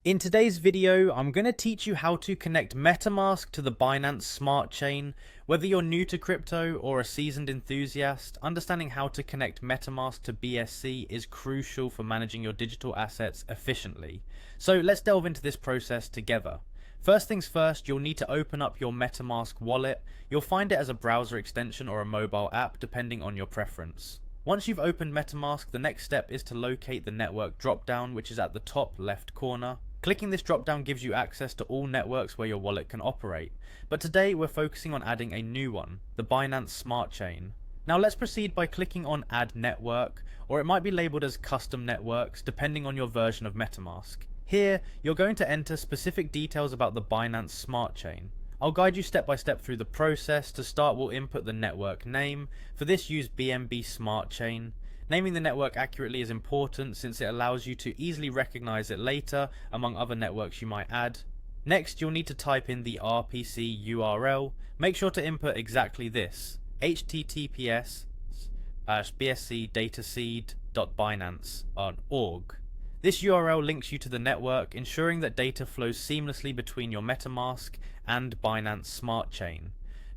In today's video, I'm going to teach you how to connect Metamask to the Binance Smart Chain. Whether you're new to crypto or a seasoned enthusiast, understanding how to connect Metamask to BSC is crucial for managing your digital assets efficiently. So let's delve into this process together. First things first, you'll need to open up your Metamask wallet. You'll find it as a browser extension or a mobile app depending on your preference. Once you've opened Metamask, the next step is to locate the network dropdown, which is at the top left corner. Clicking this dropdown gives you access to all networks where your wallet can operate, but today we're focusing on adding a new one, the Binance Smart Chain. Now let's proceed by clicking on Add Network, or it might be labeled as Custom Networks depending on your version of Metamask. Here, you're going to enter specific details about the Binance Smart Chain. I'll guide you step by step through the process. To start, we'll input the network name. For this, use BNB Smart Chain. Naming the network accurately is important since it allows you to easily recognize it later among other networks you might add. Next, you'll need to type in the RPC URL. Make sure to input exactly this: https://bscdataseed.binance.org. This URL links you to the network, ensuring that data flows seamlessly between your Metamask and Binance Smart Chain.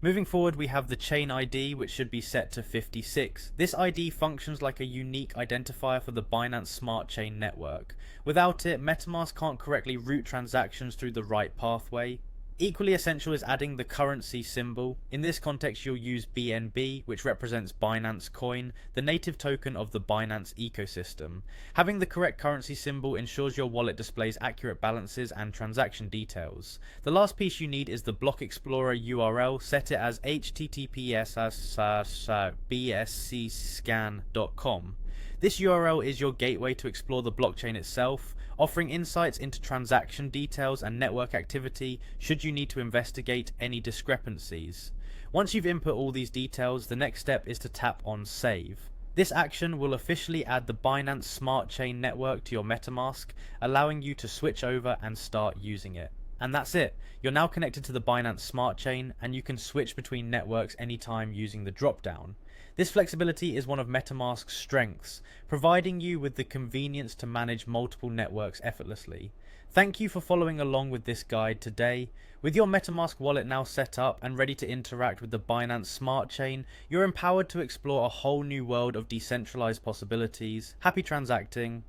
Moving forward, we have the chain ID, which should be set to 56. This ID functions like a unique identifier for the Binance Smart Chain network. Without it, Metamask can't correctly route transactions through the right pathway. Equally essential is adding the currency symbol. In this context, you'll use BNB, which represents Binance Coin, the native token of the Binance ecosystem. Having the correct currency symbol ensures your wallet displays accurate balances and transaction details. The last piece you need is the Block Explorer URL. Set it as https://bscscan.com. This URL is your gateway to explore the blockchain itself, offering insights into transaction details and network activity should you need to investigate any discrepancies. Once you've input all these details, the next step is to tap on Save. This action will officially add the Binance Smart Chain network to your Metamask, allowing you to switch over and start using it. And that's it. You're now connected to the Binance Smart Chain, and you can switch between networks anytime using the dropdown. This flexibility is one of Metamask's strengths, providing you with the convenience to manage multiple networks effortlessly. Thank you for following along with this guide today. With your Metamask wallet now set up and ready to interact with the Binance Smart Chain, you're empowered to explore a whole new world of decentralized possibilities. Happy transacting.